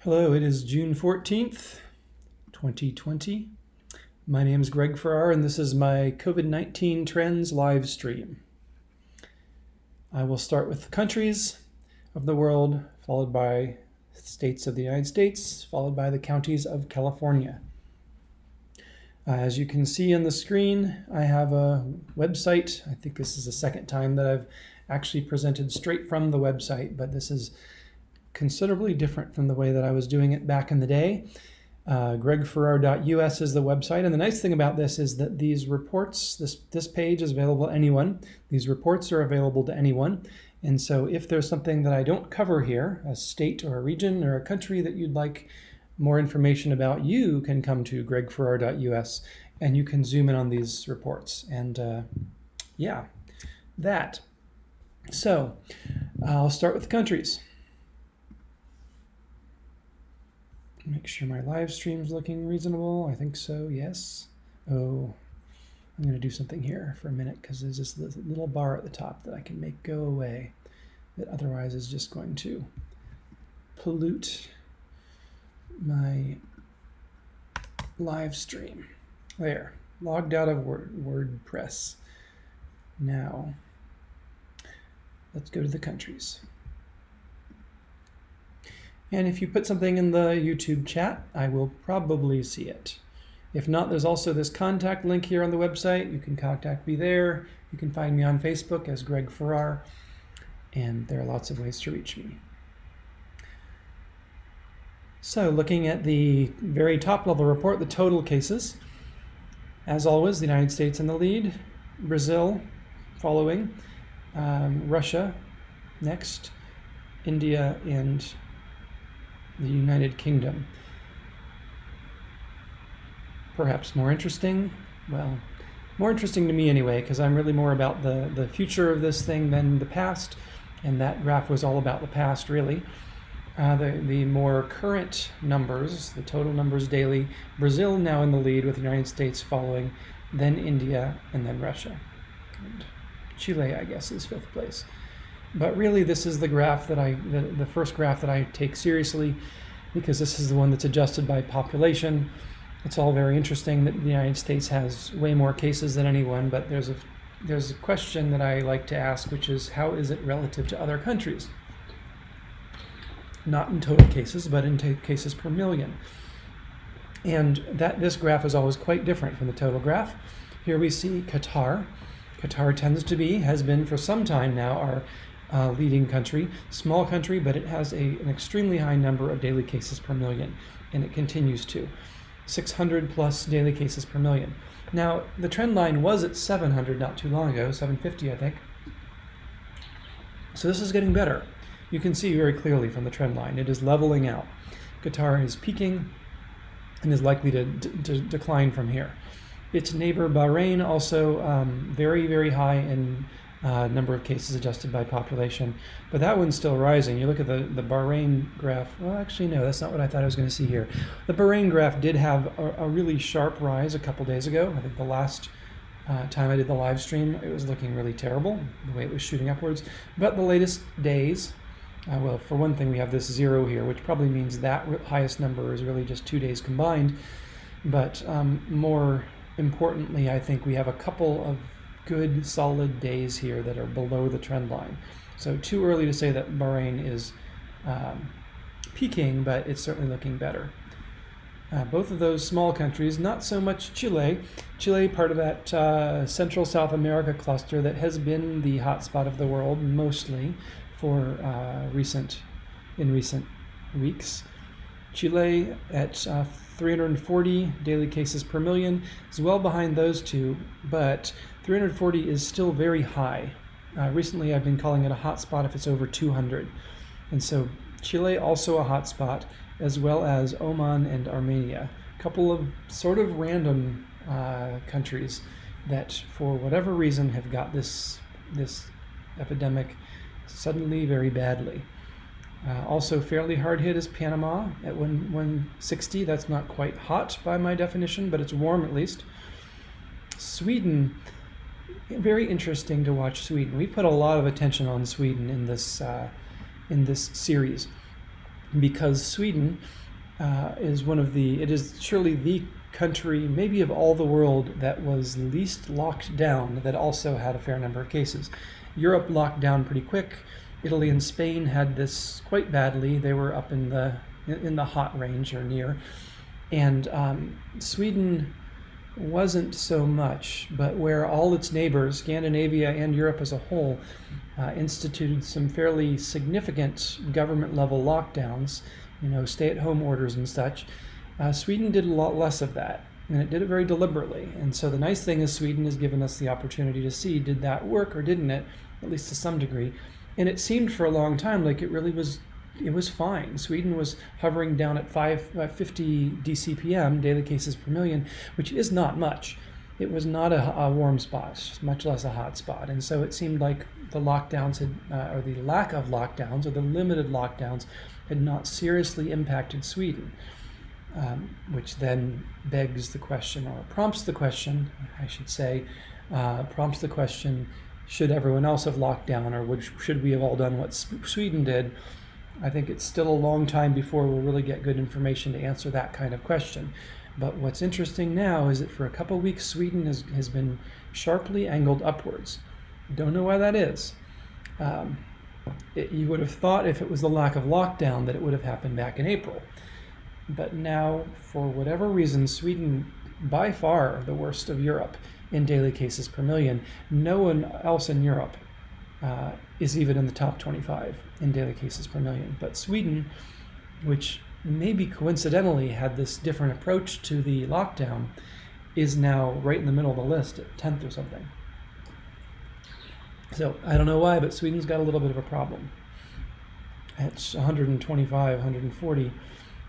Hello, it is June 14th, 2020. My name is Greg Farrar, and this is my COVID-19 Trends live stream. I will start with countries of the world, followed by states of the United States, followed by the counties of California. As you can see on the screen, I have a website. I think this is the second time that I've actually presented straight from the website, but this is considerably different from the way that I was doing it back in the day. gregfarrar.us is the website, and the nice thing about this is that these reports, this page is available to anyone. These reports are available to anyone, and so if there's something that I don't cover here, a state or a region or a country that you'd like more information about, you can come to gregfarrar.us and you can zoom in on these reports. And yeah, that. So I'll start with the countries. Make sure my live stream's looking reasonable. I think so, yes. Oh, I'm gonna do something here for a minute because there's this little bar at the top that I can make go away that otherwise is just going to pollute my live stream. There, logged out of WordPress. Now, let's go to the countries. And if you put something in the YouTube chat, I will probably see it. If not, there's also this contact link here on the website. You can contact me there. You can find me on Facebook as Greg Farrar, and there are lots of ways to reach me. So looking at the very top level report, the total cases, as always, the United States in the lead, Brazil following, Russia next, India, and the United Kingdom. Perhaps more interesting, well, more interesting to me anyway, because I'm really more about the future of this thing than the past, and that graph was all about the past, really. The more current numbers, the total numbers daily, Brazil now in the lead with the United States following, then India, and then Russia. And Chile, I guess, is fifth place. But really, this is the graph that the first graph that I take seriously, because this is the one that's adjusted by population. It's all very interesting that the United States has way more cases than anyone, but there's a question that I like to ask, which is how is it relative to other countries? Not in total cases, but in cases per million. And this graph is always quite different from the total graph. Here we see Qatar. Qatar has been for some time now our leading country, small country, but it has an extremely high number of daily cases per million, and it continues to. 600 plus daily cases per million. Now, the trend line was at 700 not too long ago, 750 I think. So this is getting better. You can see very clearly from the trend line, it is leveling out. Qatar is peaking and is likely to decline from here. Its neighbor Bahrain also very, very high in number of cases adjusted by population, but that one's still rising. You look at the Bahrain graph. Well, actually, no, that's not what I thought I was going to see here. The Bahrain graph did have a really sharp rise a couple days ago. I think the last time I did the live stream, it was looking really terrible, the way it was shooting upwards. But the latest days, well, for one thing, we have this 0 here, which probably means that highest number is really just 2 days combined. But more importantly, I think we have a couple of good solid days here that are below the trend line. So too early to say that Bahrain is peaking, but it's certainly looking better. Both of those small countries, not so much Chile. Chile, part of that Central South America cluster that has been the hotspot of the world mostly for recent weeks. Chile at 340 daily cases per million is well behind those two, but 340 is still very high. Recently, I've been calling it a hotspot if it's over 200. And so Chile also a hotspot, as well as Oman and Armenia. A couple of sort of random countries that, for whatever reason, have got this epidemic suddenly very badly. Also fairly hard hit is Panama at 160. That's not quite hot by my definition, but it's warm at least. Sweden, very interesting to watch Sweden. We put a lot of attention on Sweden in this series. because Sweden it is surely the country, maybe of all the world, that was least locked down, that also had a fair number of cases. Europe locked down pretty quick. Italy and Spain had this quite badly. They were up in the hot range or near. And Sweden wasn't so much, but where all its neighbors, Scandinavia and Europe as a whole, instituted some fairly significant government-level lockdowns, stay-at-home orders and such, Sweden did a lot less of that, and it did it very deliberately. And so the nice thing is Sweden has given us the opportunity to see, did that work or didn't it, at least to some degree. And it seemed for a long time like it was fine. Sweden was hovering down at 50 DCPM, daily cases per million, which is not much. It was not a warm spot, much less a hot spot. And so it seemed like the lockdowns or the lack of lockdowns, or the limited lockdowns, had not seriously impacted Sweden, which then begs the question, or prompts the question, I should say, should everyone else have locked down, or should we have all done what Sweden did? I think it's still a long time before we'll really get good information to answer that kind of question. But what's interesting now is that for a couple of weeks, Sweden has been sharply angled upwards. Don't know why that is. You would have thought if it was the lack of lockdown that it would have happened back in April. But now, for whatever reason, Sweden, by far the worst of Europe in daily cases per million. No one else in Europe is even in the top 25 in daily cases per million. But Sweden, which maybe coincidentally had this different approach to the lockdown, is now right in the middle of the list at 10th or something. So I don't know why, but Sweden's got a little bit of a problem. It's 125, 140.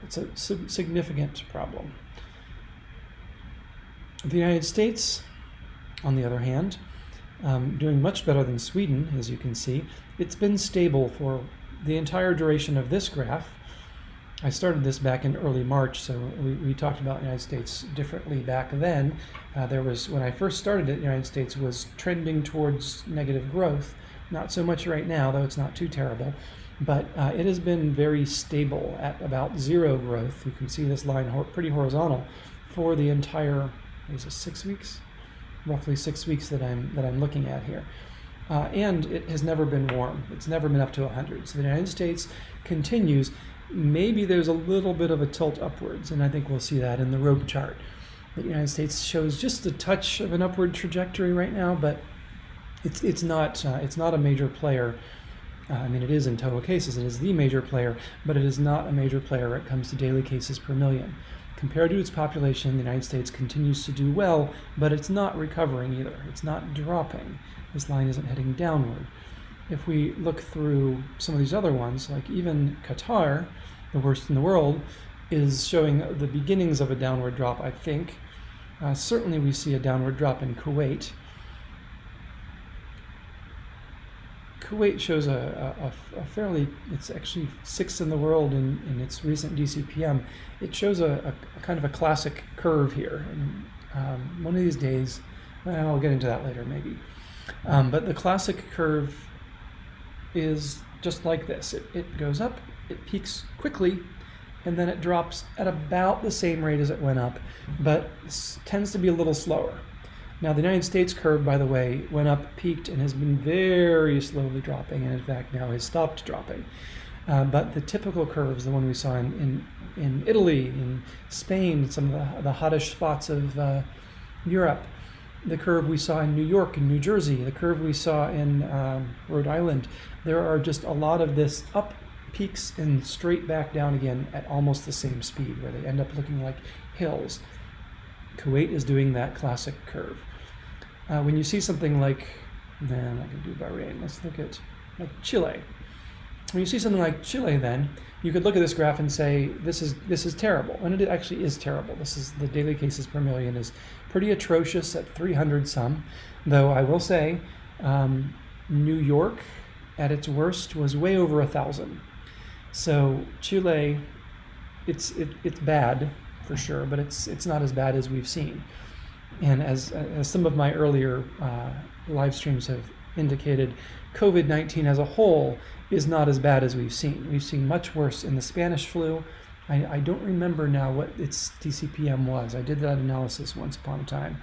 It's a significant problem. The United States, on the other hand, doing much better than Sweden, as you can see. It's been stable for the entire duration of this graph. I started this back in early March, so we talked about the United States differently back then. When I first started it, the United States was trending towards negative growth. Not so much right now, though it's not too terrible. But it has been very stable at about zero growth. You can see this line pretty horizontal for the entire, 6 weeks? Roughly 6 weeks that I'm looking at here. And it has never been warm. It's never been up to 100. So the United States continues. Maybe there's a little bit of a tilt upwards, and I think we'll see that in the rope chart. The United States shows just a touch of an upward trajectory right now, but it's not a major player. It is in total cases. It is the major player, but it is not a major player when it comes to daily cases per million. Compared to its population, the United States continues to do well, but it's not recovering either. It's not dropping. This line isn't heading downward. If we look through some of these other ones, like even Qatar, the worst in the world, is showing the beginnings of a downward drop, I think. Certainly we see a downward drop in Kuwait. Kuwait shows a fairly, it's actually sixth in the world in its recent DCPM. It shows a kind of a classic curve here. And one of these days, I'll get into that later maybe. But the classic curve is just like this. It goes up, it peaks quickly, and then it drops at about the same rate as it went up, but tends to be a little slower. Now, the United States curve, by the way, went up, peaked, and has been very slowly dropping, and in fact now has stopped dropping. But the typical curves, the one we saw in Italy, in Spain, some of the hottest spots of Europe, the curve we saw in New York and New Jersey, the curve we saw in Rhode Island, there are just a lot of this up peaks and straight back down again at almost the same speed, where they end up looking like hills. Kuwait is doing that classic curve. When you see something like, then I can do Bahrain, let's look at like Chile. When you see something like Chile, then you could look at this graph and say this is terrible, and it actually is terrible. This is the daily cases per million is pretty atrocious at 300 some, though I will say New York at its worst was way over 1,000. So Chile, it's bad for sure, but it's not as bad as we've seen. And as some of my earlier live streams have indicated COVID-19 as a whole is not as bad as we've seen. We've seen much worse in the Spanish flu. I don't remember now what its DCPM was. I did that analysis once upon a time.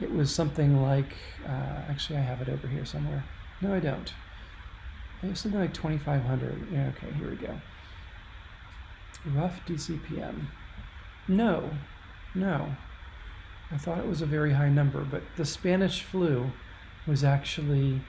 It was something like, actually I have it over here somewhere. No, I don't. It was something like 2,500. Yeah, okay, here we go. Rough DCPM. No. I thought it was a very high number, but the Spanish flu was actually,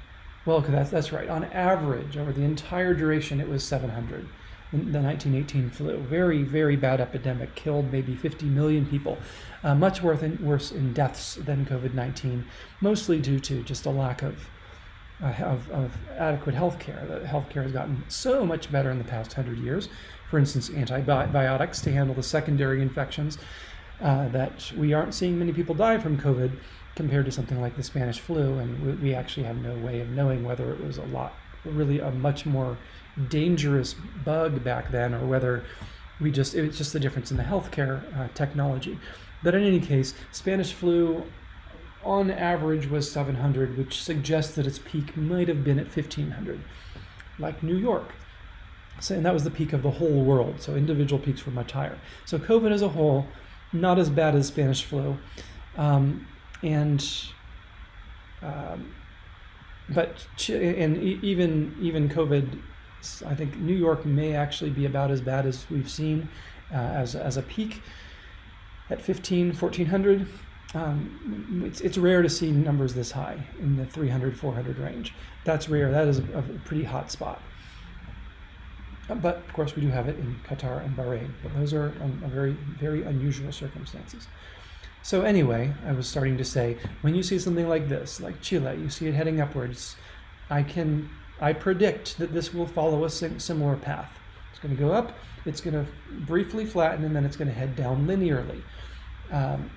well, that's right. On average, over the entire duration, it was 700. The 1918 flu, very, very bad epidemic, killed maybe 50 million people, much worse in deaths than COVID-19, mostly due to just a lack of adequate health care. The health care has gotten so much better in the past 100 years. For instance, antibiotics to handle the secondary infections, that we aren't seeing many people die from COVID compared to something like the Spanish flu, and we actually have no way of knowing whether it was really a much more dangerous bug back then, or whether it was just the difference in the healthcare technology. But in any case, Spanish flu on average was 700, which suggests that its peak might have been at 1,500, like New York. So, and that was the peak of the whole world, so individual peaks were much higher. So COVID as a whole, not as bad as Spanish flu, but even COVID, I think New York may actually be about as bad as we've seen as a peak at 1,400. It's rare to see numbers this high in the 300, 400 range. That's rare. That is a pretty hot spot. But of course, we do have it in Qatar and Bahrain. But those are very, very unusual circumstances. So anyway, I was starting to say, when you see something like this, like Chile, you see it heading upwards, I predict that this will follow a similar path. It's going to go up, it's going to briefly flatten, and then it's going to head down linearly.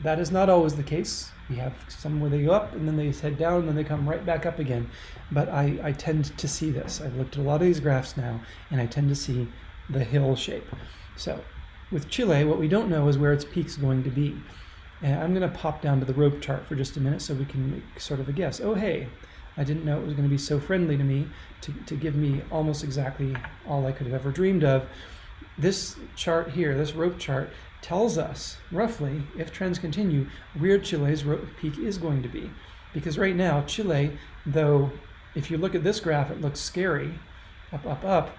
That is not always the case. We have some where they go up, and then they head down, and then they come right back up again. But I tend to see this. I've looked at a lot of these graphs now, and I tend to see the hill shape. So with Chile, what we don't know is where its peak's going to be. And I'm going to pop down to the rope chart for just a minute so we can make sort of a guess. Oh, hey, I didn't know it was going to be so friendly to me to give me almost exactly all I could have ever dreamed of. This chart here, this rope chart, tells us roughly, if trends continue, where Chile's peak is going to be. Because right now, Chile, though, if you look at this graph, it looks scary, up,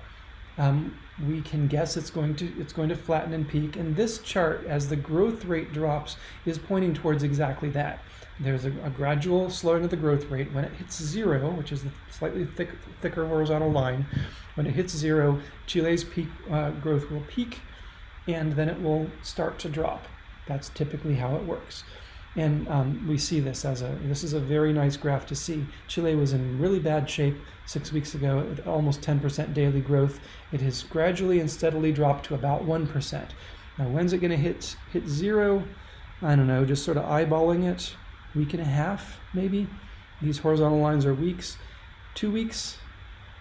we can guess it's going to flatten and peak. And this chart, as the growth rate drops, is pointing towards exactly that. There's a gradual slowing of the growth rate. When it hits zero, which is the slightly thicker horizontal line, when it hits zero, Chile's peak growth will peak, and then it will start to drop. That's typically how it works. And we see this this is a very nice graph to see. Chile was in really bad shape 6 weeks ago with almost 10% daily growth. It has gradually and steadily dropped to about 1%. Now, when's it going to hit zero? I don't know, just sort of eyeballing it. Week and a half, maybe. These horizontal lines are weeks. 2 weeks,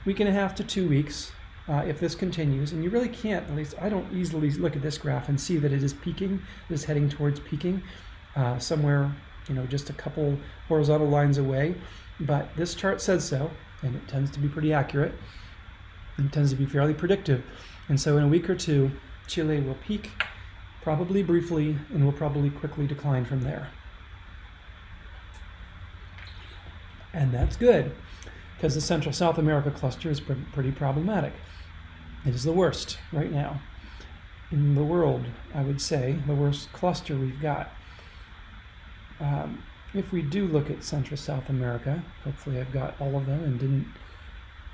week and a half to 2 weeks. If this continues, and you really can't, at least I don't easily look at this graph and see that it is peaking, it is heading towards peaking somewhere, just a couple horizontal lines away. But this chart says so, and it tends to be pretty accurate. It tends to be fairly predictive. And so in a week or two, Chile will peak, probably briefly, and will probably quickly decline from there. And that's good, because the Central South America cluster is pretty problematic. It is the worst right now in the world, I would say, the worst cluster we've got. If we do look at Central South America, hopefully I've got all of them and didn't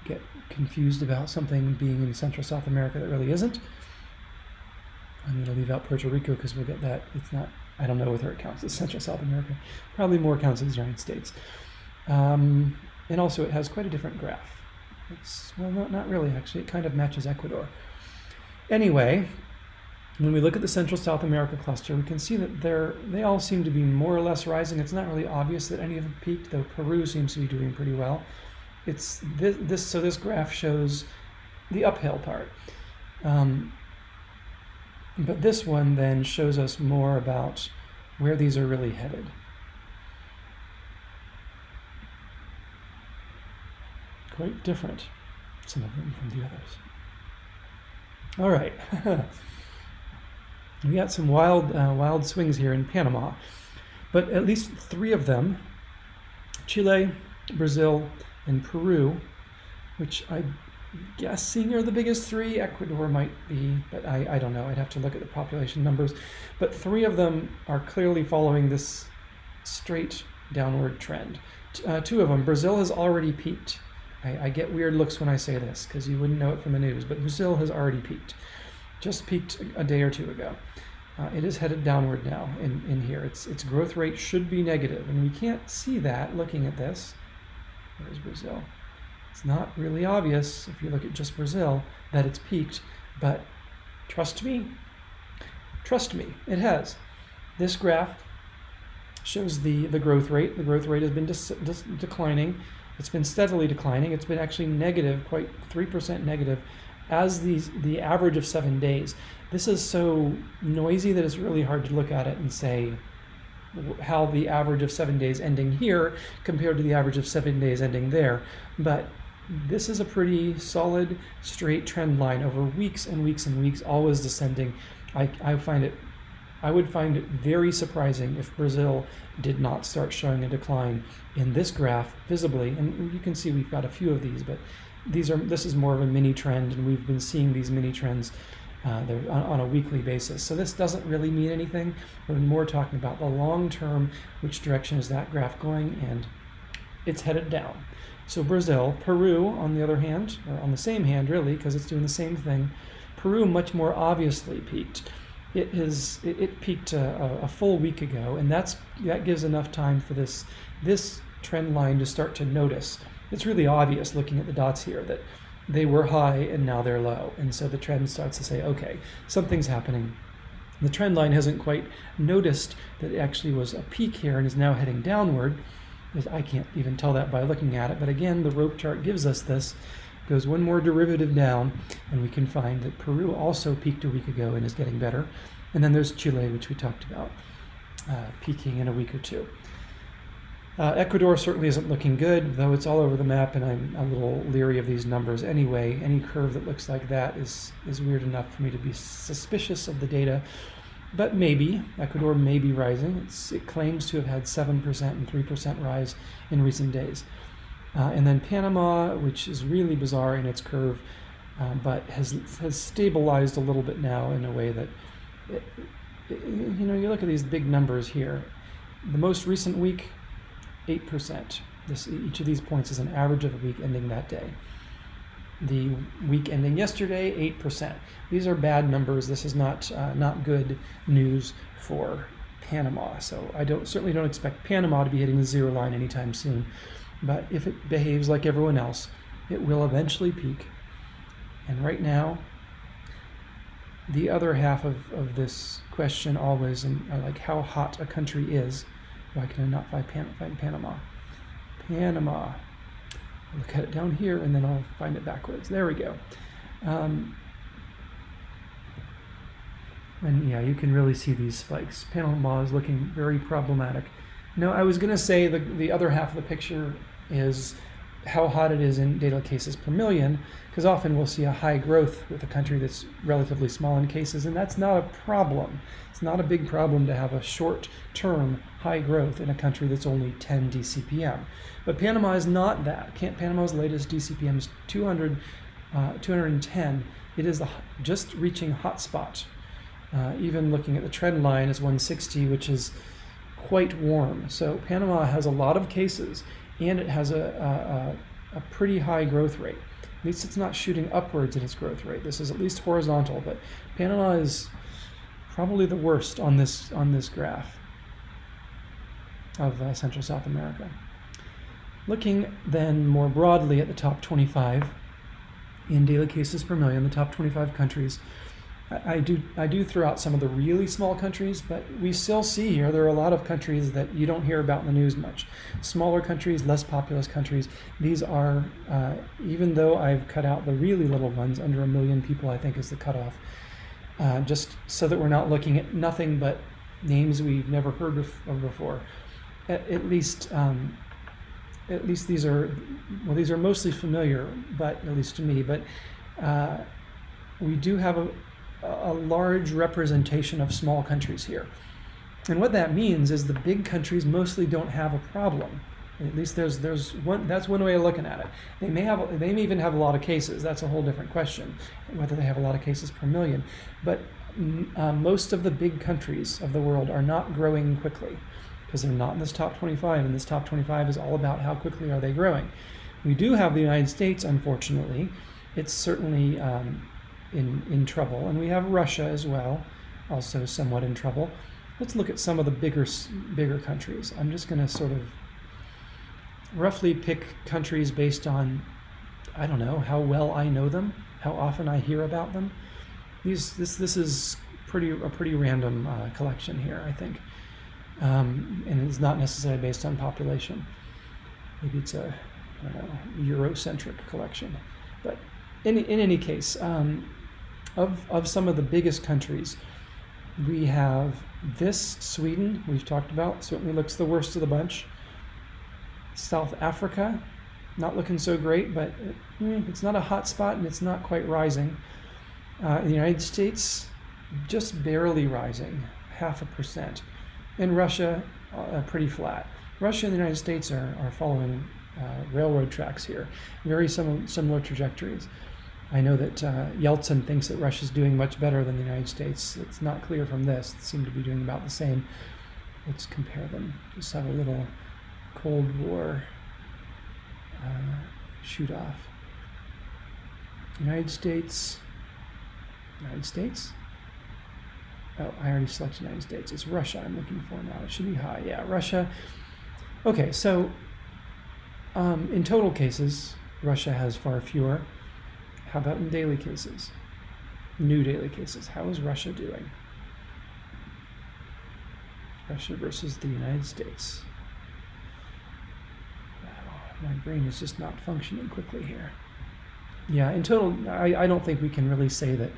get confused about something being in Central South America that really isn't. I'm going to leave out Puerto Rico because we'll get that. It's not, I don't know whether it counts as Central South America. Probably more counts as the United States. And also it has quite a different graph. Well, not really, actually. It kind of matches Ecuador. Anyway, when we look at the Central South America cluster, we can see that they all seem to be more or less rising. It's not really obvious that any of them peaked, though Peru seems to be doing pretty well. So this graph shows the uphill part. But this one then shows us more about where these are really headed. quite different, some of them from the others. All right. We got some wild swings here in Panama, but at least 3 of them, Chile, Brazil, and Peru, which I'm guessing are the biggest 3. Ecuador might be, but I don't know. I'd have to look at the population numbers. But 3 of them are clearly following this straight downward trend. 2 of them, Brazil has already peaked. I get weird looks when I say this because you wouldn't know it from the news, but Brazil has already peaked. Just peaked a day or 2 ago. It is headed downward now in here. Its growth rate should be negative, and we can't see that looking at this. Where's Brazil? It's not really obvious if you look at just Brazil that it's peaked, but trust me, it has. This graph shows the growth rate. The growth rate has been declining. It's been steadily declining. It's been actually negative, quite 3% negative, as the average of 7 days. This is so noisy that it's really hard to look at it and say how the average of 7 days ending here compared to the average of 7 days ending there. But this is a pretty solid straight trend line over weeks and weeks and weeks, always descending. I would find it very surprising if Brazil did not start showing a decline in this graph visibly. And you can see we've got a few of these, but this is more of a mini trend, and we've been seeing these mini trends on a weekly basis. So this doesn't really mean anything. We're more talking about the long term, which direction is that graph going, and it's headed down. So Brazil, Peru, on the other hand, or on the same hand really, because it's doing the same thing, Peru much more obviously peaked. It peaked a full week ago, and that gives enough time for this trend line to start to notice. It's really obvious looking at the dots here that they were high and now they're low, and so the trend starts to say, okay, something's happening. The trend line hasn't quite noticed that it actually was a peak here and is now heading downward. I can't even tell that by looking at it, but again, the rope chart gives us this. Goes one more derivative down, and we can find that Peru also peaked a week ago and is getting better. And then there's Chile, which we talked about, peaking in a week or 2. Ecuador certainly isn't looking good, though it's all over the map, and I'm a little leery of these numbers anyway. Any curve that looks like that is weird enough for me to be suspicious of the data. But maybe, Ecuador may be rising. It claims to have had 7% and 3% rise in recent days. And then Panama, which is really bizarre in its curve, but has stabilized a little bit now in a way that, you look at these big numbers here. The most recent week, 8%. Each of these points is an average of a week ending that day. The week ending yesterday, 8%. These are bad numbers. This is not good news for Panama. So I certainly don't expect Panama to be hitting the 0 line anytime soon. But if it behaves like everyone else, it will eventually peak. And right now, the other half of this question always, like how hot a country is. Why can I not find Panama? Panama. I'll look at it down here, and then I'll find it backwards. There we go. And yeah, you can really see these spikes. Panama is looking very problematic. No, I was going to say the other half of the picture is how hot it is in data cases per million, because often we'll see a high growth with a country that's relatively small in cases, and that's not a problem. It's not a big problem to have a short-term high growth in a country that's only 10 DCPM. But Panama is not that. Panama's latest DCPM is 210. It is just reaching hotspot. Even looking at the trend line is 160, which is quite warm. So Panama has a lot of cases, and it has a pretty high growth rate. At least it's not shooting upwards in its growth rate. This is at least horizontal, but Panama is probably the worst on this graph of Central South America. Looking then more broadly at the top 25 in daily cases per million, the top 25 countries, I do throw out some of the really small countries, but we still see here there are a lot of countries that you don't hear about in the news much. Smaller countries, less populous countries. These are, even though I've cut out the really little ones, under 1 million people I think is the cutoff, just so that we're not looking at nothing but names we've never heard of before. At least at least these are mostly familiar, but at least to me, but we do have a large representation of small countries here. And what that means is the big countries mostly don't have a problem. At least that's one way of looking at it. They may even have a lot of cases. That's a whole different question, whether they have a lot of cases per million. But most of the big countries of the world are not growing quickly because they're not in this top 25, and this top 25 is all about how quickly are they growing. We do have the United States, unfortunately. It's certainly in trouble, and we have Russia as well, also somewhat in trouble. Let's look at some of the bigger countries. I'm just going to sort of roughly pick countries based on, I don't know, how well I know them, how often I hear about them. This is a pretty random collection here, I think, and it's not necessarily based on population. Maybe it's a Eurocentric collection, but in any case, of some of the biggest countries, we have this Sweden, we've talked about, certainly looks the worst of the bunch. South Africa, not looking so great, but it's not a hot spot and it's not quite rising. The United States, just barely rising, 0.5%. And Russia, pretty flat. Russia and the United States are following railroad tracks here, very similar trajectories. I know that Yeltsin thinks that Russia's doing much better than the United States. It's not clear from this. They seem to be doing about the same. Let's compare them. Just have a little Cold War shoot off. United States. Oh, I already selected United States. It's Russia I'm looking for now. It should be high. Yeah, Russia. Okay, so in total cases, Russia has far fewer. How about in daily cases? New daily cases. How is Russia doing? Russia versus the United States. Wow, my brain is just not functioning quickly here. Yeah, in total, I don't think we can really say that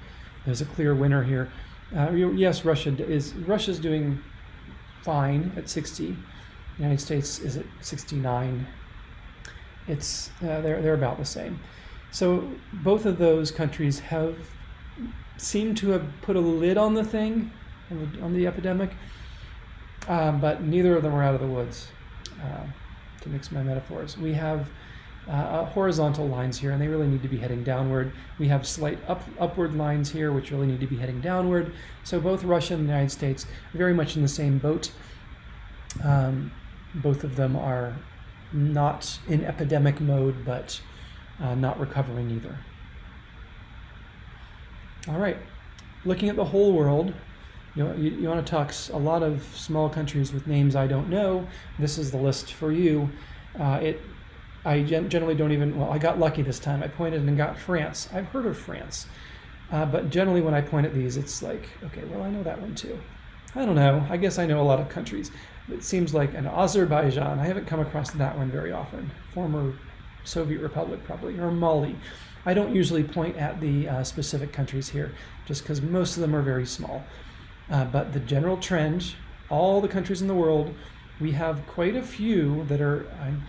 there's a clear winner here. Yes, Russia's doing fine at 60. The United States is at 69. It's they're about the same. So both of those countries seem to have put a lid on the thing, on the epidemic, but neither of them are out of the woods. To mix my metaphors, we have horizontal lines here, and they really need to be heading downward. We have slight upward lines here, which really need to be heading downward. So both Russia and the United States are very much in the same boat. Both of them are not in epidemic mode, but not recovering either. All right, looking at the whole world, you want to talk a lot of small countries with names I don't know. This is the list for you. I generally don't even, I got lucky this time. I pointed and got France. I've heard of France. But generally when I point at these, it's like, okay, well, I know that one too. I don't know. I guess I know a lot of countries. It seems like an Azerbaijan. I haven't come across that one very often. Former Soviet Republic probably, or Mali. I don't usually point at the specific countries here, just because most of them are very small. But the general trend, all the countries in the world, we have quite a few that are, I'd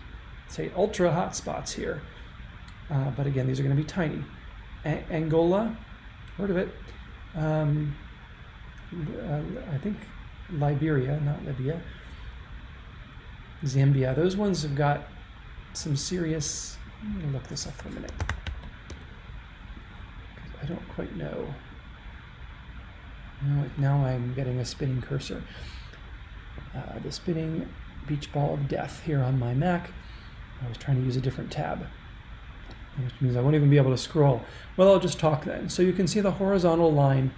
say, ultra hot spots here. But again, these are going to be tiny. Angola, heard of it. I think Liberia, not Libya. Zambia, those ones have got some serious, I'm going to look this up for a minute. I don't quite know. Now I'm getting a spinning cursor. The spinning beach ball of death here on my Mac. I was trying to use a different tab, which means I won't even be able to scroll. Well, I'll just talk then. So you can see the horizontal line,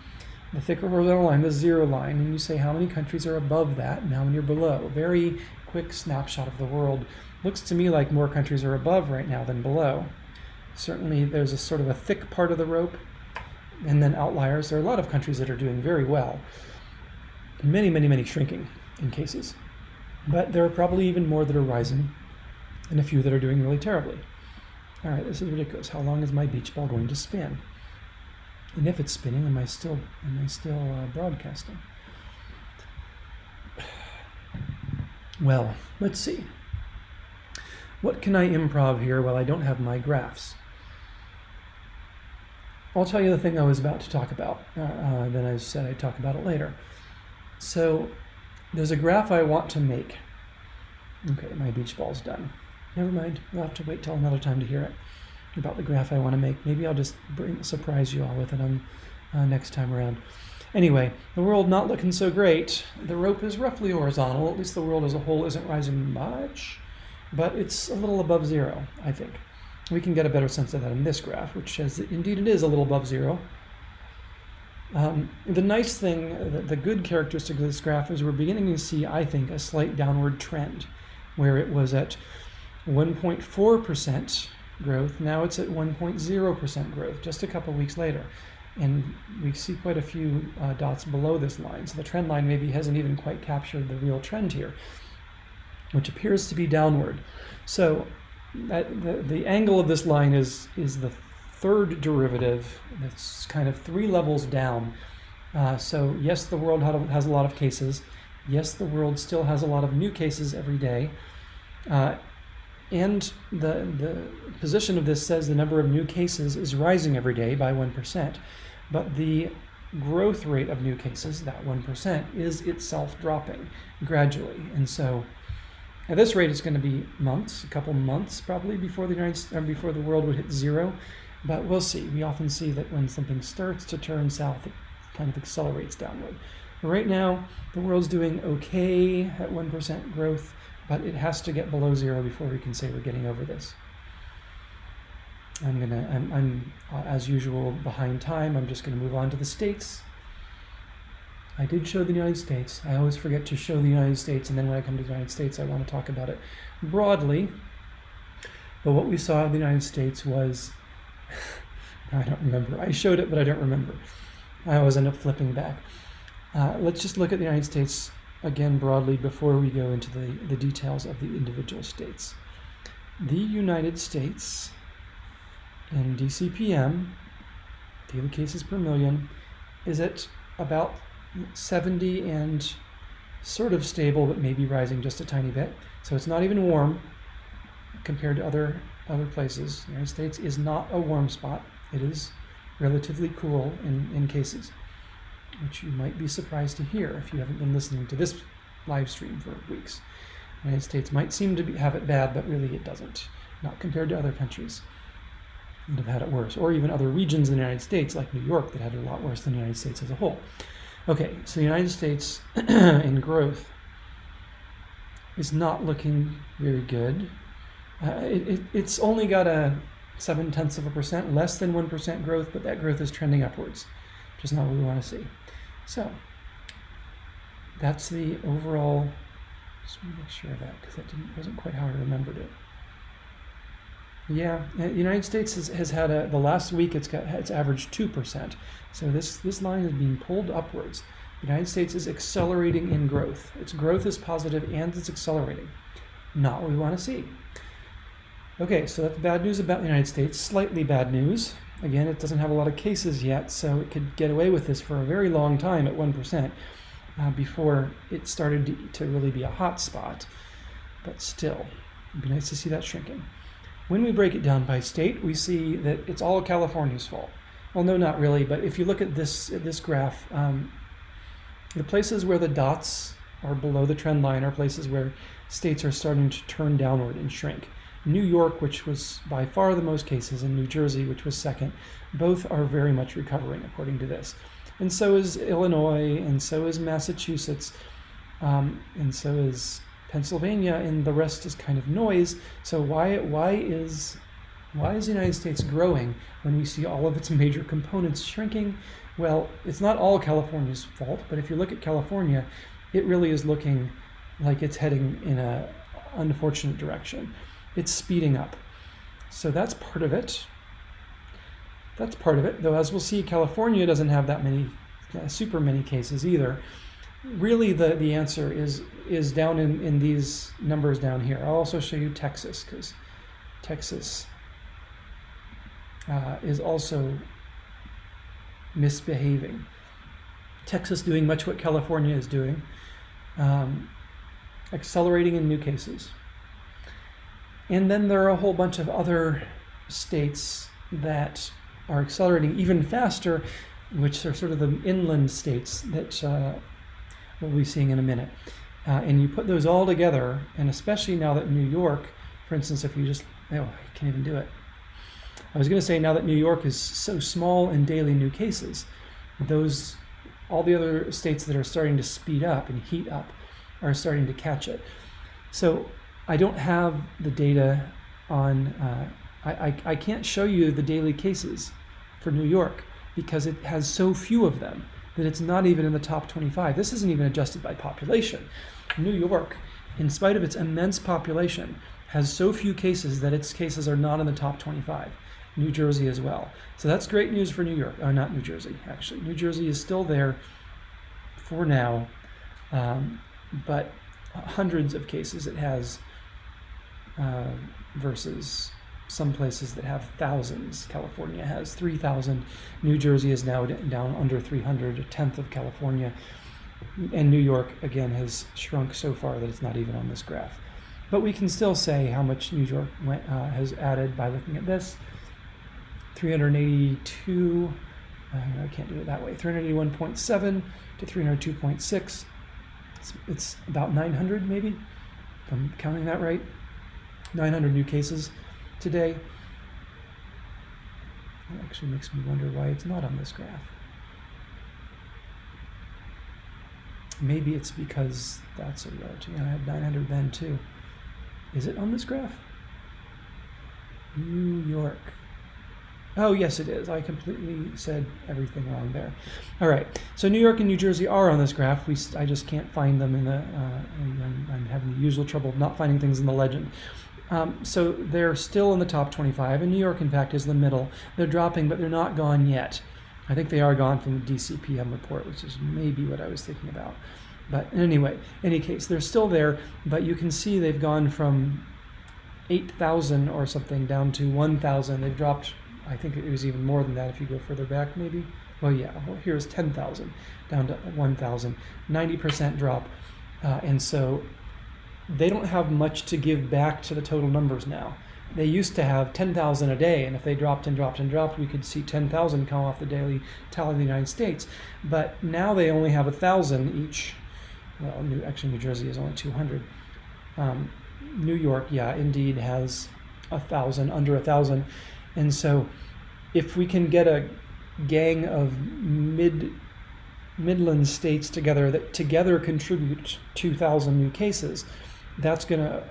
the thicker horizontal line, the zero line, and you say how many countries are above that and how many are below. Very quick snapshot of the world. Looks to me like more countries are above right now than below. Certainly there's a sort of a thick part of the rope, and then outliers. There are a lot of countries that are doing very well. Many, many, many shrinking in cases. But there are probably even more that are rising, and a few that are doing really terribly. All right, this is ridiculous. How long is my beach ball going to spin? And if it's spinning, am I still broadcasting? Well, let's see. What can I improv here while I don't have my graphs? I'll tell you the thing I was about to talk about. Then I said I'd talk about it later. So there's a graph I want to make. Okay, my beach ball's done. Never mind. You'll have to wait till another time to hear it about the graph I want to make. Maybe I'll just surprise you all with it on next time around. Anyway, the world not looking so great. The rope is roughly horizontal. At least the world as a whole isn't rising much, but it's a little above zero, I think. We can get a better sense of that in this graph, which says that indeed it is a little above zero. The nice thing, the good characteristic of this graph is we're beginning to see, I think, a slight downward trend, where it was at 1.4% growth. Now it's at 1.0% growth, just a couple weeks later. And we see quite a few dots below this line. So the trend line maybe hasn't even quite captured the real trend here, which appears to be downward. So the angle of this line is the third derivative. That's kind of 3 levels down. So yes, the world has a lot of cases. Yes, the world still has a lot of new cases every day. And the position of this says the number of new cases is rising every day by 1%. But the growth rate of new cases, that 1%, is itself dropping gradually. And so at this rate, it's going to be months, a couple months probably before the world would hit zero. But we'll see. We often see that when something starts to turn south, it kind of accelerates downward. But right now, the world's doing okay at 1% growth, but it has to get below zero before we can say we're getting over this. I'm as usual behind time. I'm just going to move on to the States. I did show the United States. I always forget to show the United States, and then when I come to the United States, I want to talk about it broadly. But what we saw of the United States was, I don't remember. I showed it, but I don't remember. I always end up flipping back. Let's just look at the United States again broadly before we go into the details of the individual states. The United States in DCPM, daily cases per million, is at about 70 and sort of stable, but maybe rising just a tiny bit. So it's not even warm compared to other places. The United States is not a warm spot. It is relatively cool in cases, which you might be surprised to hear if you haven't been listening to this live stream for weeks. The United States might seem to have it bad, but really it doesn't, not compared to other countries that have had it worse, or even other regions in the United States, like New York, that had it a lot worse than the United States as a whole. Okay, so the United States in growth is not looking very good. It's only got a 0.7%, less than 1% growth, but that growth is trending upwards, which is not what we want to see. So that's the overall. Just want to make sure of that, because that wasn't quite how I remembered it. Yeah, the United States has had the last week it's averaged 2%. So this line is being pulled upwards. The United States is accelerating in growth. Its growth is positive and it's accelerating. Not what we want to see. Okay, so that's bad news about the United States. Slightly bad news. Again, it doesn't have a lot of cases yet, so it could get away with this for a very long time at 1% before it started to really be a hot spot. But still, it'd be nice to see that shrinking. When we break it down by state, we see that it's all California's fault. Well, no, not really, but if you look at this graph, the places where the dots are below the trend line are places where states are starting to turn downward and shrink. New York, which was by far the most cases, and New Jersey, which was second, both are very much recovering according to this. And so is Illinois, and so is Massachusetts, and so is Pennsylvania, and the rest is kind of noise. So why is the United States growing when we see all of its major components shrinking? Well, it's not all California's fault, but if you look at California, it really is looking like it's heading in an unfortunate direction. It's speeding up. So that's part of it. That's part of it, though as we'll see, California doesn't have that many, super many cases either. Really, the answer is down in these numbers down here. I'll also show you Texas, because Texas is also misbehaving. Texas doing much what California is doing, accelerating in new cases. And then there are a whole bunch of other states that are accelerating even faster, which are sort of the inland states that we'll be seeing in a minute. And you put those all together, and especially now that New York, for instance, if you just, I can't even do it. I was going to say, now that New York is so small in daily new cases, all the other states that are starting to speed up and heat up are starting to catch it. So I don't have the data on, I can't show you the daily cases for New York because it has so few of them that it's not even in the top 25. This isn't even adjusted by population. New York, in spite of its immense population, has so few cases that its cases are not in the top 25. New Jersey as well. So that's great news for New York. Not New Jersey, actually. New Jersey is still there for now, but hundreds of cases it has versus some places that have thousands. California has 3,000. New Jersey is now down under 300, a tenth of California. And New York, again, has shrunk so far that it's not even on this graph. But we can still say how much New York has added by looking at this. 382, I can't do it that way, 381.7 to 302.6. It's about 900 maybe, if I'm counting that right. 900 new cases today. It actually makes me wonder why it's not on this graph. Maybe it's because that's a relative. I had 900 then too. Is it on this graph? New York. Oh, yes, it is. I completely said everything wrong there. All right. So New York and New Jersey are on this graph. I just can't find them in the. I'm having the usual trouble of not finding things in the legend. So they're still in the top 25, and New York, in fact, is the middle. They're dropping, but they're not gone yet. I think they are gone from the DCPM report, which is maybe what I was thinking about. But anyway, any case, they're still there, but you can see they've gone from 8,000 or something down to 1,000. They've dropped, I think it was even more than that if you go further back maybe. Well, yeah, here's 10,000 down to 1,000, 90% drop. And so they don't have much to give back to the total numbers now. They used to have 10,000 a day, and if they dropped and dropped and dropped, we could see 10,000 come off the daily tally of the United States. But now they only have 1,000 each. Well, actually New Jersey is only 200. New York, yeah, indeed has 1,000, under 1,000. And so if we can get a gang of Midland states together that together contribute 2,000 new cases, that's gonna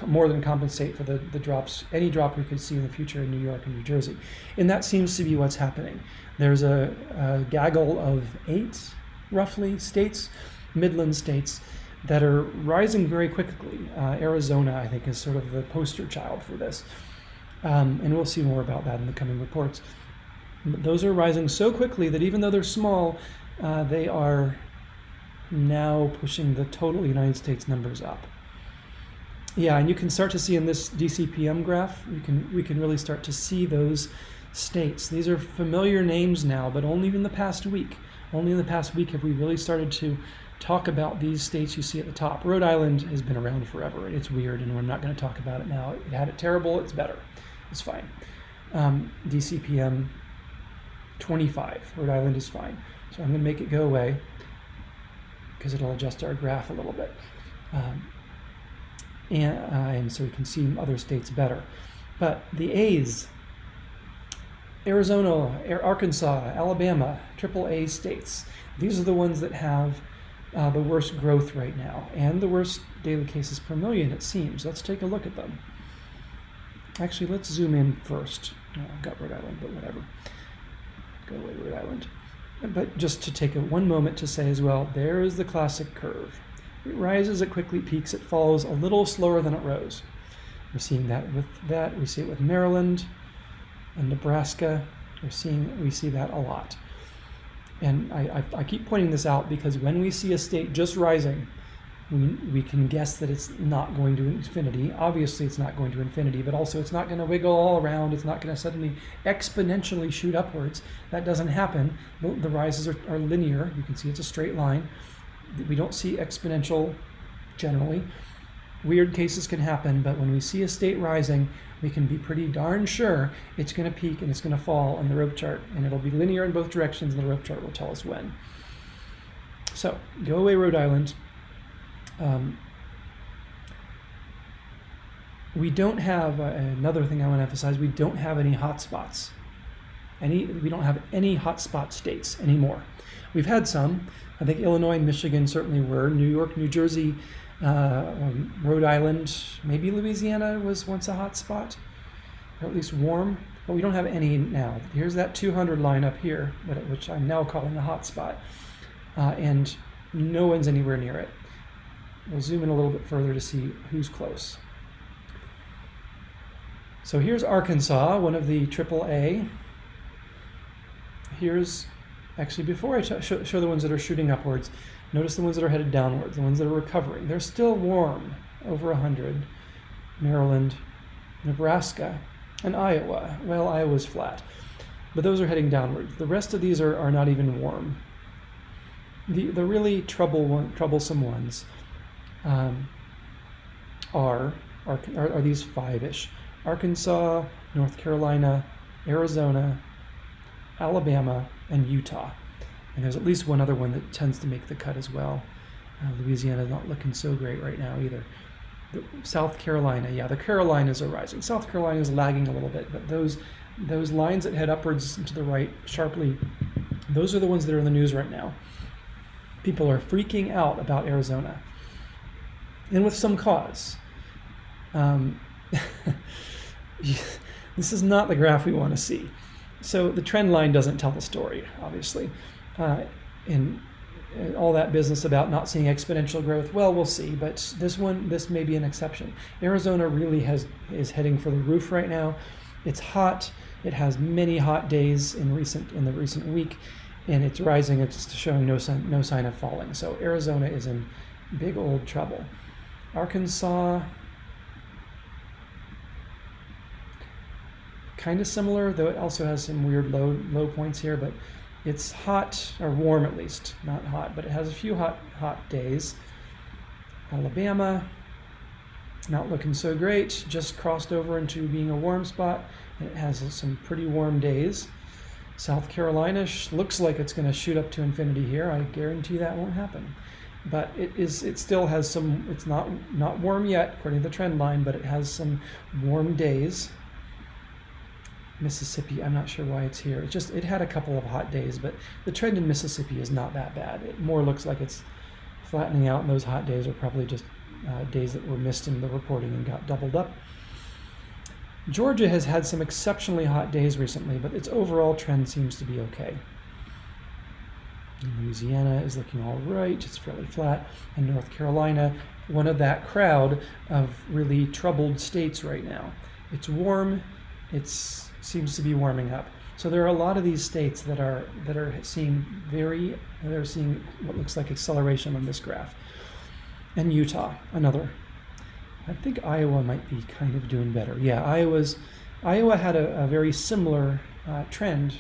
more than compensate for the drops, any drop we could see in the future in New York and New Jersey. And that seems to be what's happening. There's a gaggle of 8, roughly, states, Midland states, that are rising very quickly. Arizona, I think, is sort of the poster child for this. And we'll see more about that in the coming reports. But those are rising so quickly that even though they're small, they are now pushing the total United States numbers up. Yeah, and you can start to see in this DCPM graph, we can really start to see those states. These are familiar names now, but only in the past week. Only in the past week have we really started to talk about these states you see at the top. Rhode Island has been around forever. It's weird, and we're not going to talk about it now. It had it terrible. It's better. It's fine. DCPM 25. Rhode Island is fine. So I'm going to make it go away because it'll adjust our graph a little bit. And so we can see other states better. But the A's, Arizona, Arkansas, Alabama, AAA states, these are the ones that have the worst growth right now and the worst daily cases per million, it seems. Let's take a look at them. Actually, let's zoom in first. Oh, I've got Rhode Island, but whatever. Go away, Rhode Island. But just to take one moment to say as well, there is the classic curve. It rises, it quickly peaks, it falls a little slower than it rose. We're seeing that with that. We see it with Maryland and Nebraska. We see that a lot. And I keep pointing this out because when we see a state just rising, we can guess that it's not going to infinity. Obviously, it's not going to infinity, but also it's not going to wiggle all around. It's not going to suddenly exponentially shoot upwards. That doesn't happen. The rises are linear. You can see it's a straight line. We don't see exponential generally. weird cases can happen, but when we see a state rising, we can be pretty darn sure it's going to peak and it's going to fall in the rope chart, and it'll be linear in both directions, and the rope chart will tell us when. So, go away Rhode Island. We don't have, another thing I want to emphasize, we don't have any hot spots. We don't have any hot spot states anymore. We've had some. I think Illinois and Michigan certainly were. New York, New Jersey, Rhode Island, maybe Louisiana was once a hot spot, or at least warm, but we don't have any now. Here's that 200 line up here, which I'm now calling a hot spot, and no one's anywhere near it. We'll zoom in a little bit further to see who's close. So here's Arkansas, one of the AAA. Here's, actually before I show the ones that are shooting upwards, notice the ones that are headed downwards, the ones that are recovering. They're still warm, over 100. Maryland, Nebraska, and Iowa. Well, Iowa's flat, but those are heading downwards. The rest of these are not even warm. The really troublesome ones are these five-ish. Arkansas, North Carolina, Arizona, Alabama, and Utah. And there's at least one other one that tends to make the cut as well. Louisiana's not looking so great right now either. South Carolina, yeah, the Carolinas are rising. South Carolina is lagging a little bit, but those lines that head upwards and to the right sharply, those are the ones that are in the news right now. People are freaking out about Arizona, and with some cause. This is not the graph we want to see. So the trend line doesn't tell the story, obviously. And all that business about not seeing exponential growth, well, we'll see. But this may be an exception. Arizona really is heading for the roof right now. It's hot. It has many hot days in the recent week, and it's rising. It's showing no sign of falling. So Arizona is in big old trouble. Arkansas, kind of similar, though it also has some weird low points here, but it's hot, or warm at least, not hot, but it has a few hot days. Alabama, not looking so great, just crossed over into being a warm spot, and it has some pretty warm days. South Carolina looks like it's going to shoot up to infinity here. I guarantee that won't happen. But it still has some, it's not warm yet, according to the trend line, but it has some warm days. Mississippi, I'm not sure why it's here. It had a couple of hot days, but the trend in Mississippi is not that bad. It more looks like it's flattening out, and those hot days are probably just days that were missed in the reporting and got doubled up. Georgia has had some exceptionally hot days recently, but its overall trend seems to be okay. And Louisiana is looking all right. It's fairly flat. And North Carolina, one of that crowd of really troubled states right now. It's warm. Seems to be warming up. So there are a lot of these states that are seeing what looks like acceleration on this graph. And Utah, another. I think Iowa might be kind of doing better. Yeah, Iowa had a very similar trend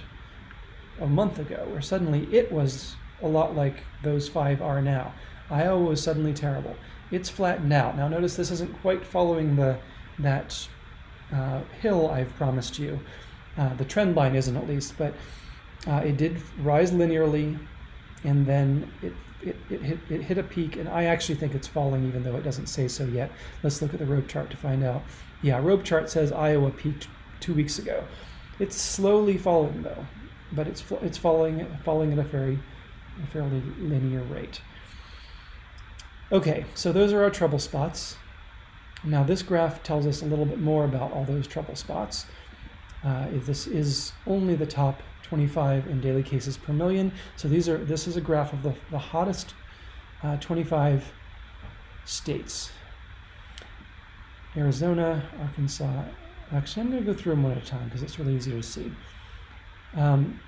a month ago, where suddenly it was a lot like those five are now. Iowa was suddenly terrible. It's flattened out. Now notice this isn't quite following that hill I've promised you. The trend line isn't, at least, but it did rise linearly, and then it hit a peak, and I actually think it's falling, even though it doesn't say so yet. Let's look at the rope chart to find out. Yeah, rope chart says Iowa peaked 2 weeks ago. It's slowly falling though, but it's falling at a fairly linear rate. Okay, so those are our trouble spots. Now this graph tells us a little bit more about all those trouble spots. This is only the top 25 in daily cases per million. So this is a graph of the hottest 25 states. Arizona, Arkansas. Actually, I'm going to go through them one at a time because it's really easier to see. And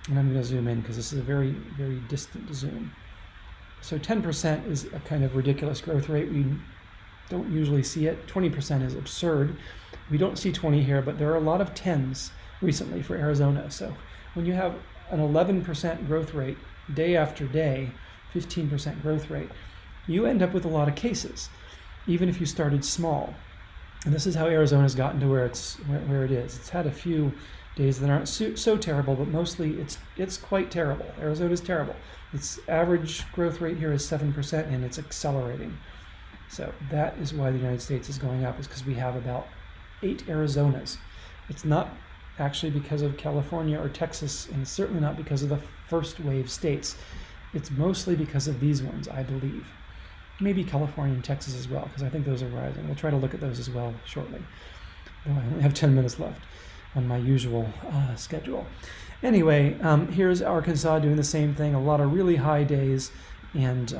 I'm going to zoom in because this is a very, very distant zoom. So 10% is a kind of ridiculous growth rate. We don't usually see it. 20% is absurd. We don't see 20 here, but there are a lot of 10s recently for Arizona. So when you have an 11% growth rate day after day, 15% growth rate, you end up with a lot of cases. even if you started small. And this is how Arizona's gotten to where it is. It's had a few days that aren't so terrible, but mostly it's quite terrible. Arizona's terrible. Its average growth rate here is 7%, and it's accelerating. So that is why the United States is going up, is because we have about 8 Arizonas. It's not actually because of California or Texas, and it's certainly not because of the first wave states. It's mostly because of these ones, I believe. Maybe California and Texas as well, because I think those are rising. We'll try to look at those as well shortly. Though I only have 10 minutes left on my usual schedule. Anyway, here's Arkansas doing the same thing. A lot of really high days and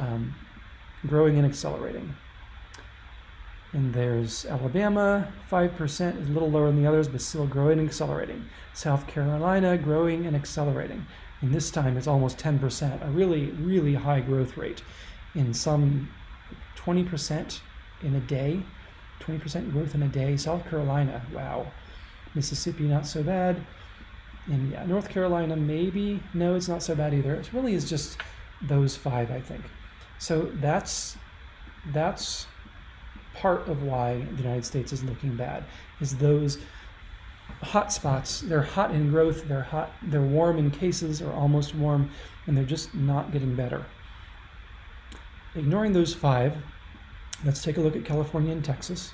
growing and accelerating. And there's Alabama, 5%, is a little lower than the others, but still growing and accelerating. South Carolina, growing and accelerating. And this time it's almost 10%, a really, really high growth rate. In some 20% in a day, 20% growth in a day. South Carolina, wow. Mississippi, not so bad. And yeah, North Carolina, maybe. No, it's not so bad either. It really is just those 5, I think. So that's part of why the United States is looking bad, is those hot spots. They're hot in growth, they're warm in cases, or almost warm, and they're just not getting better. Ignoring those 5, let's take a look at California and Texas.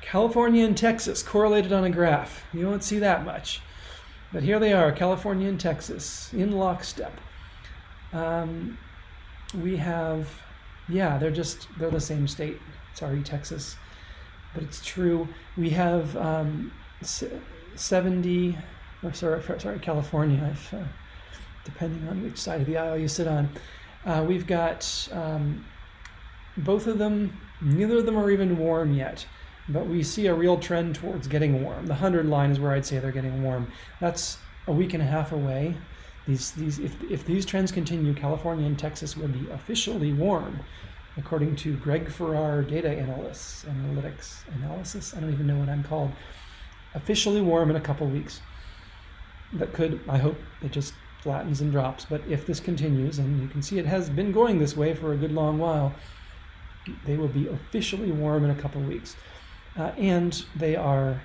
California and Texas correlated on a graph. You don't see that much. But here they are, California and Texas, in lockstep. We have, yeah, they're the same state. Sorry, Texas. But it's true. We have 70, or sorry, California, depending on which side of the aisle you sit on. We've got both of them, neither of them are even warm yet. But we see a real trend towards getting warm. The 100 line is where I'd say they're getting warm. That's a week and a half away. If these trends continue, California and Texas will be officially warm, according to Greg Farrar, data analysis. I don't even know what I'm called. Officially warm in a couple weeks. That could, I hope, it just flattens and drops. But if this continues, and you can see it has been going this way for a good long while, they will be officially warm in a couple weeks. And they are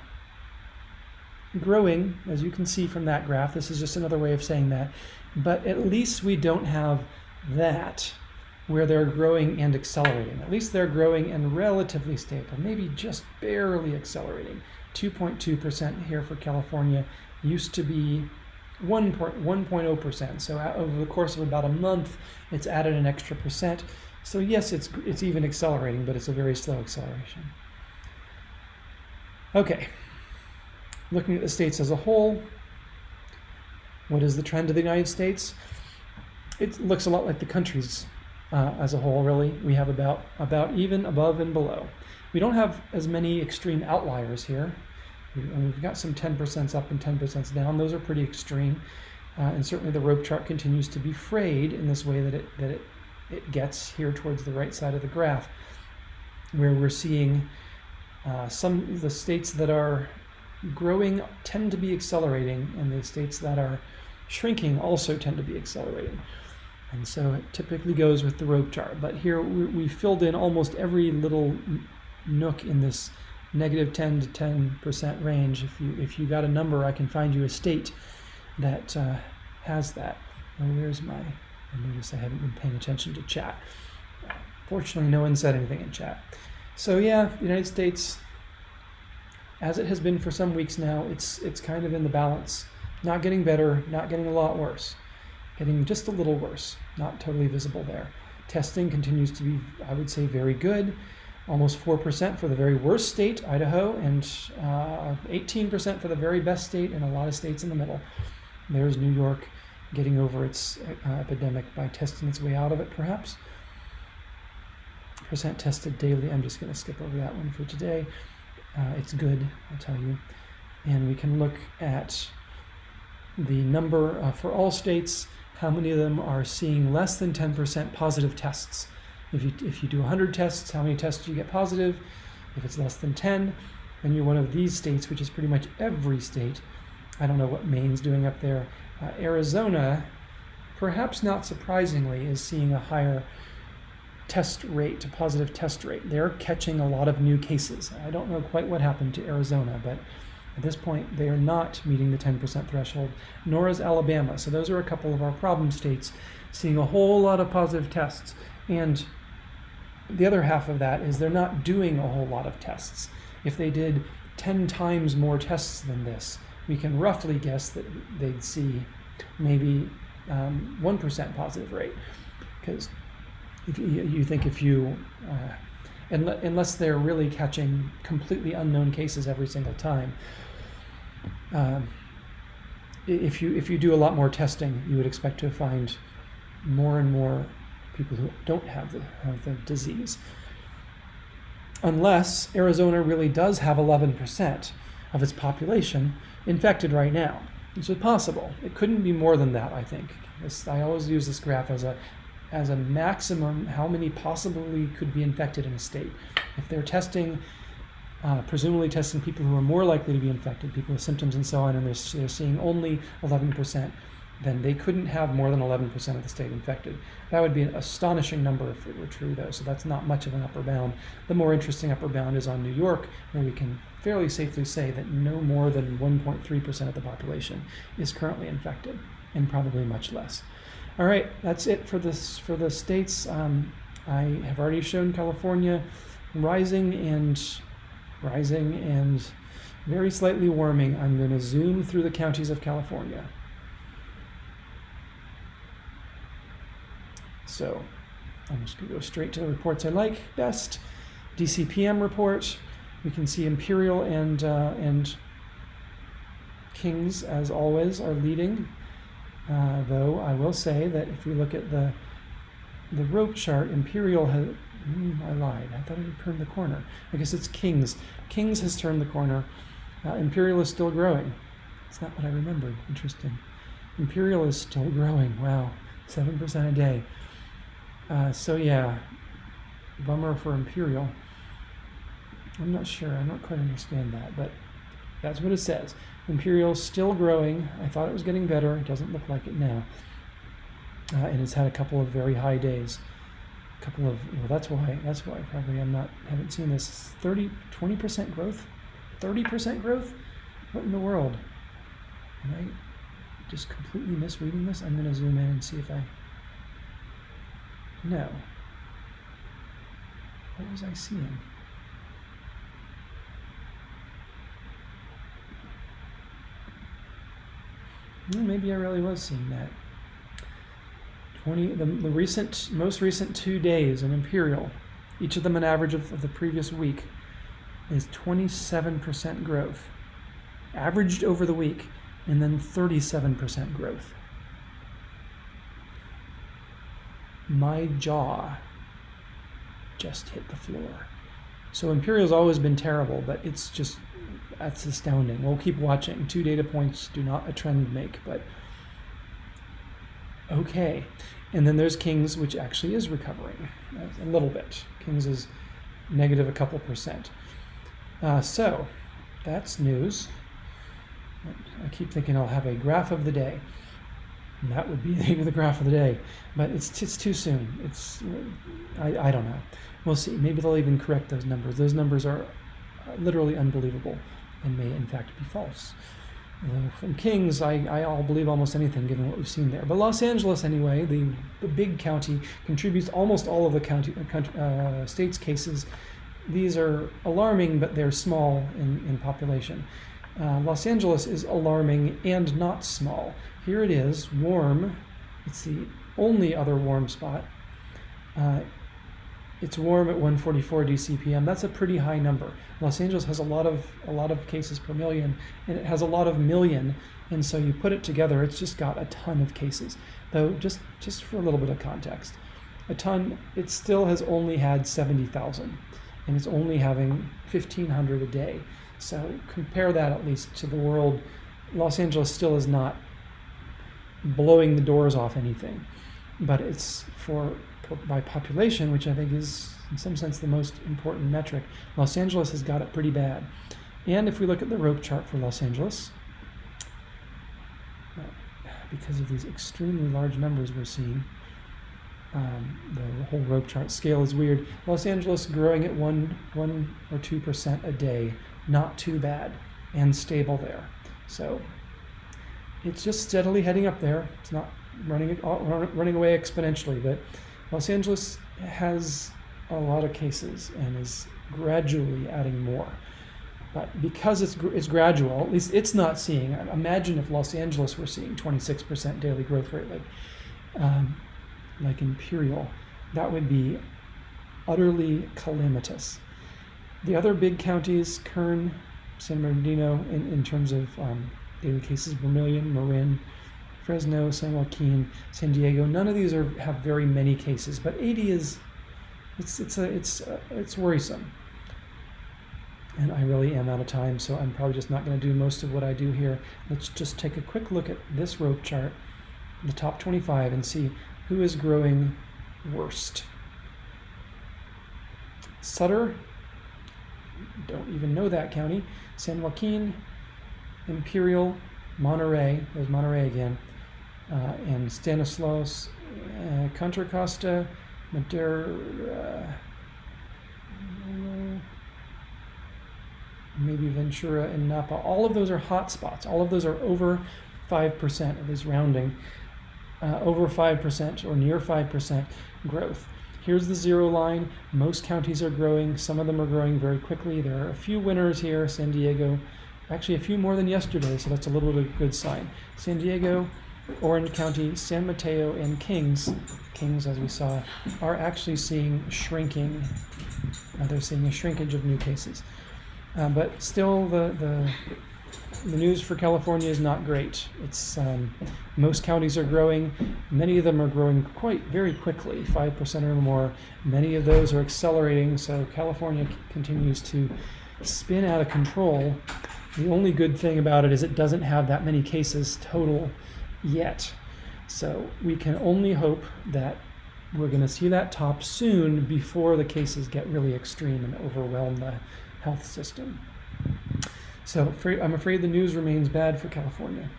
growing, as you can see from that graph. This is just another way of saying that. But at least we don't have that, where they're growing and accelerating. At least they're growing and relatively stable, maybe just barely accelerating. 2.2% here for California. Used to be 1.0%. So over the course of about a month, it's added an extra percent. So yes, it's even accelerating, but it's a very slow acceleration. Okay, looking at the states as a whole, what is the trend of the United States? It looks a lot like the countries as a whole, really. We have about even, above, and below. We don't have as many extreme outliers here. We've got some 10% up and 10% down. Those are pretty extreme. And certainly the rope chart continues to be frayed in this way that it gets here towards the right side of the graph, where we're seeing some of the states that are growing tend to be accelerating, and the states that are shrinking also tend to be accelerating. And so it typically goes with the rope chart. But here we filled in almost every little nook in this negative 10 to 10% range. If you got a number, I can find you a state that has that. Oh, where's my? I notice I haven't been paying attention to chat. Fortunately, no one said anything in chat. So yeah, the United States, as it has been for some weeks now, it's kind of in the balance. Not getting better, not getting a lot worse. Getting just a little worse, not totally visible there. Testing continues to be, I would say, very good. Almost 4% for the very worst state, Idaho, and 18% for the very best state, and a lot of states in the middle. There's New York getting over its epidemic by testing its way out of it, perhaps. Percent tested daily. I'm just going to skip over that one for today. It's good, I'll tell you. And we can look at the number for all states, how many of them are seeing less than 10% positive tests. If you do 100 tests, how many tests do you get positive? If it's less than 10, then you're one of these states, which is pretty much every state. I don't know what Maine's doing up there. Arizona perhaps not surprisingly, is seeing a higher test rate, a positive test rate. They're catching a lot of new cases. I don't know quite what happened to Arizona, but at this point, they are not meeting the 10% threshold, nor is Alabama. So those are a couple of our problem states, seeing a whole lot of positive tests. And the other half of that is they're not doing a whole lot of tests. If they did 10 times more tests than this, we can roughly guess that they'd see maybe 1% positive rate. Because if you think unless they're really catching completely unknown cases every single time, if you do a lot more testing, you would expect to find more and more people who don't have the disease. Unless Arizona really does have 11% of its population infected right now, which is possible. It couldn't be more than that, I think. I always use this graph as a maximum, how many possibly could be infected in a state. If they're testing, presumably testing people who are more likely to be infected, people with symptoms and so on, and they're seeing only 11%, then they couldn't have more than 11% of the state infected. That would be an astonishing number if it were true, though, so that's not much of an upper bound. The more interesting upper bound is on New York, where we can fairly safely say that no more than 1.3% of the population is currently infected, and probably much less. All right, that's it for the states. I have already shown California rising and very slightly warming. I'm going to zoom through the counties of California. So I'm just going to go straight to the reports I like best. DCPM report. We can see Imperial and Kings, as always, are leading. Though I will say that if we look at the rope chart, Imperial has... I lied. I thought it had turned the corner. I guess it's Kings. Kings has turned the corner. Imperial is still growing. It's not what I remembered. Interesting. Imperial is still growing. Wow. 7% a day. So yeah, bummer for Imperial. I'm not sure. I don't quite understand that, but that's what it says. Imperial's still growing. I thought it was getting better. It doesn't look like it now. And it's had a couple of very high days. Well, that's why probably haven't seen this. 20% growth? 30% growth? What in the world? Am I just completely misreading this? I'm going to zoom in and see if I... No. What was I seeing? Well, maybe I really was seeing that. The most recent 2 days in Imperial, each of them an average of the previous week, is 27% growth, averaged over the week, and then 37% growth. My jaw just hit the floor. So Imperial's always been terrible, but that's astounding. We'll keep watching. 2 data points do not a trend make, but okay. And then there's Kings, which actually is recovering a little bit. Kings is negative a couple percent. So that's news. I keep thinking I'll have a graph of the day. And that would be the graph of the day, but it's too soon. I don't know. We'll see. Maybe they'll even correct those numbers. Those numbers are literally unbelievable and may in fact be false. From Kings, I'll believe almost anything given what we've seen there. But Los Angeles, anyway, the big county, contributes almost all of the state's cases. These are alarming, but they're small in population. Los Angeles is alarming and not small. Here it is, warm. It's the only other warm spot. It's warm at 144 DCPM. That's a pretty high number. Los Angeles has a lot of cases per million, and it has a lot of million, and so you put it together, it's just got a ton of cases. Though, just for a little bit of context, it still has only had 70,000, and it's only having 1,500 a day. So compare that at least to the world. Los Angeles still is not blowing the doors off anything, but it's by population, which I think is in some sense the most important metric. Los Angeles has got it pretty bad. And if we look at the rope chart for Los Angeles, because of these extremely large numbers we're seeing. The whole rope chart scale is weird. Los Angeles growing at 1 or 2% a day, not too bad, and stable there. So it's just steadily heading up there. It's not running away exponentially, but Los Angeles has a lot of cases and is gradually adding more. But because it's gradual, at least it's not seeing. Imagine if Los Angeles were seeing 26% daily growth rate, like Imperial. That would be utterly calamitous. The other big counties, Kern, San Bernardino, in terms of daily cases, Vermilion, Marin, Fresno, San Joaquin, San Diego. None of these have very many cases, but 80 is it's worrisome. And I really am out of time, so I'm probably just not going to do most of what I do here. Let's just take a quick look at this rope chart, the top 25, and see who is growing worst. Sutter, don't even know that county. San Joaquin, Imperial, Monterey, there's Monterey again, and Stanislaus, Contra Costa, Madera, maybe Ventura and Napa. All of those are hot spots. All of those are over 5%, at least rounding, over 5% or near 5% growth. Here's the zero line. Most counties are growing. Some of them are growing very quickly. There are a few winners here. San Diego, actually a few more than yesterday, so that's a little bit of a good sign. San Diego, Orange County, San Mateo, and Kings, as we saw, are actually seeing shrinking. They're seeing a shrinkage of new cases. But still, the news for California is not great. It's most counties are growing. Many of them are growing very quickly, 5% or more. Many of those are accelerating, so California continues to spin out of control. The only good thing about it is it doesn't have that many cases total yet. So we can only hope that we're going to see that top soon before the cases get really extreme and overwhelm the health system. So I'm afraid the news remains bad for California.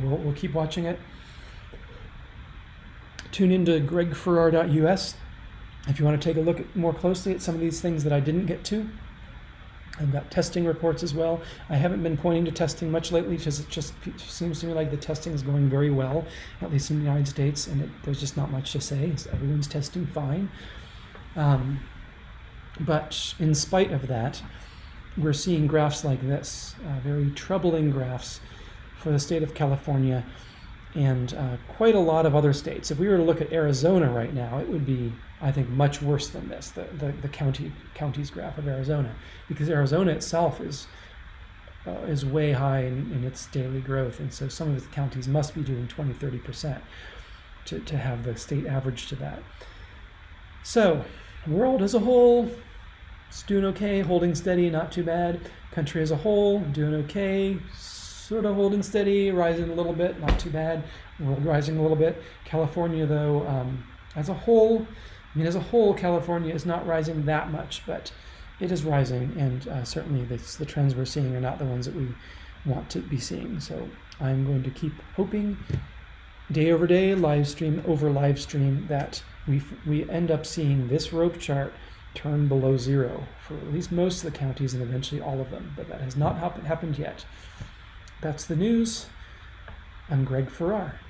We'll keep watching it. Tune into gregfarrar.us if you want to take a look more closely at some of these things that I didn't get to. I've got testing reports as well. I haven't been pointing to testing much lately because it just seems to me like the testing is going very well, at least in the United States, and there's just not much to say. Everyone's testing fine. But in spite of that, we're seeing graphs like this, very troubling graphs for the state of California and quite a lot of other states. If we were to look at Arizona right now, it would be, I think, much worse than this, the counties graph of Arizona, because Arizona itself is way high in its daily growth, and so some of the counties must be doing 20-30% to have the state average to that. So, world as a whole, it's doing okay, holding steady, not too bad. Country as a whole, doing okay, sort of holding steady, rising a little bit, not too bad. World rising a little bit. California, though, as a whole, California is not rising that much, but it is rising, and certainly the trends we're seeing are not the ones that we want to be seeing. So I'm going to keep hoping, day over day, live stream over live stream, that we end up seeing this rope chart turn below zero for at least most of the counties and eventually all of them, but that has not happened yet. That's the news. I'm Greg Farrar.